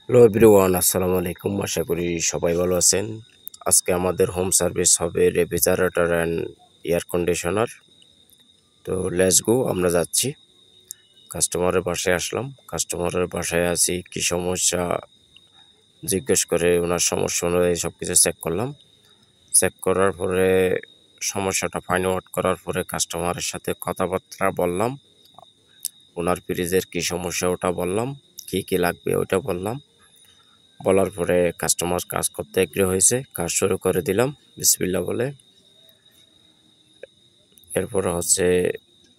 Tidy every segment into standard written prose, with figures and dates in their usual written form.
Hello everyone, আসসালামু আলাইকুম। আশা করি সবাই ভালো আছেন। আজকে আমাদের হোম সার্ভিস হবে রেফ্রিজারেটর অ্যান্ড এয়ার কন্ডিশনার। তো লেটস গো, আমরা যাচ্ছি। কাস্টমারের বাসায় আসলাম। কাস্টমারের বাসায় আছি, কি সমস্যা জিজ্ঞেস করে ওনার সমস্যা অনুযায়ী সব কিছু চেক করলাম। চেক করার পরে সমস্যাটা ফাইন্ড আউট করার পরে কাস্টমারের সাথে কথাবার্তা বললাম। ওনার ফ্রিজের কি সমস্যা ওটা বললাম, কি লাগবে ওইটা বললাম। বলার পরে কাস্টমার কাজ করতে এগ্রি হয়েছে, কাজ শুরু করে দিলাম বিসমিল্লাহ বলে। এরপরে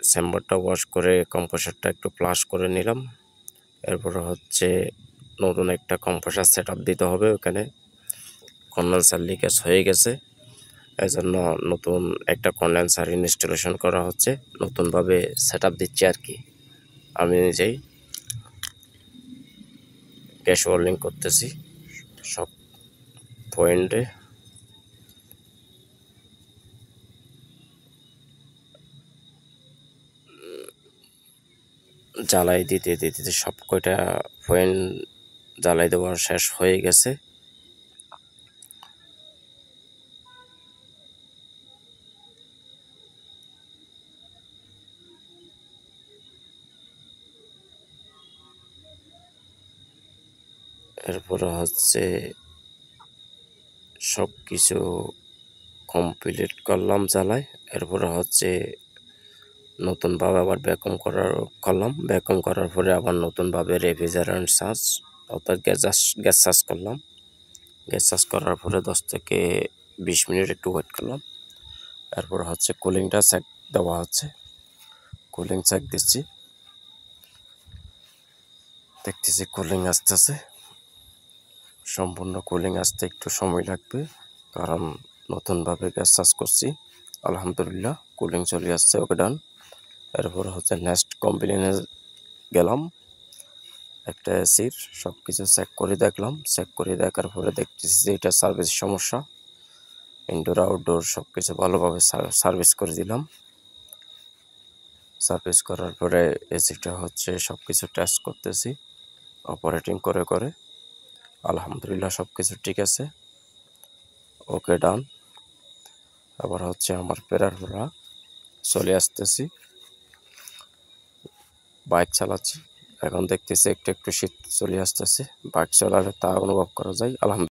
চেম্বারটা ওয়াশ করে কম্প্রেসারটা একটু ফ্লাশ করে নিলাম। এরপরে নতুন একটা কম্প্রেসার সেট আপ দিতে হবে। ওখানে কন্ডেন্সার লিকেজ হয়ে গেছে, এজন্য নতুন একটা কন্ডেন্সার ইনস্টলেশন করা হচ্ছে, নতুনভাবে সেট আপ দিচ্ছি আর কি। আমি নিজেই গ্যাস ওয়ার্লিং করতেছি সব পয়েন্টে। জ্বালাই দিতে দিতে সব কয়টা পয়েন্ট জ্বালাই দেওয়া শেষ হয়ে গেছে। এরপরে সব কিছু কমপ্লিট করলাম জ্বালাই। এরপরে নতুনভাবে আবার ভ্যাকুম করার পরে আবার নতুনভাবে রেফ্রিজারেন্ট চার্জ অর্থাৎ গ্যাস চার্জ করলাম। গ্যাস চার্জ করার পরে 10 থেকে 20 মিনিট একটু ওয়েট করলাম। এরপর কুলিংটা চেক দেওয়া হচ্ছে, কুলিং চেক দিচ্ছি, দেখতেছি কুলিং আসতেছে। সম্পূর্ণ কুলিং আসতে একটু সময় লাগবে, কারণ নতুনভাবে গ্যাস চার্জ করছি। আলহামদুলিল্লাহ কুলিং চলে আসছে, ওকে ডান। এরপর নেক্সট কমপ্লেনে গেলাম, একটা এসির সব কিছু চেক করে দেখলাম। চেক করে দেখার পরে দেখতেছি যে এটা সার্ভিস সমস্যা। ইনডোর আউটডোর সব কিছু ভালোভাবে সার্ভিস করে দিলাম। সার্ভিস করার পরে এসিটা সব কিছু টেস্ট করতেছি অপারেটিং করে। আলহামদুলিল্লাহ সব কিছু ঠিক আছে, ওকে ডান। আবার আমার ফেরার পরা চলে আসতেছি, বাইক চালাচ্ছি। এখন দেখতেছি একটু একটু শীত চলে আসতেছে, বাইক চালালে তা অনুভব করা যায়। আলহামদুলিল্লাহ।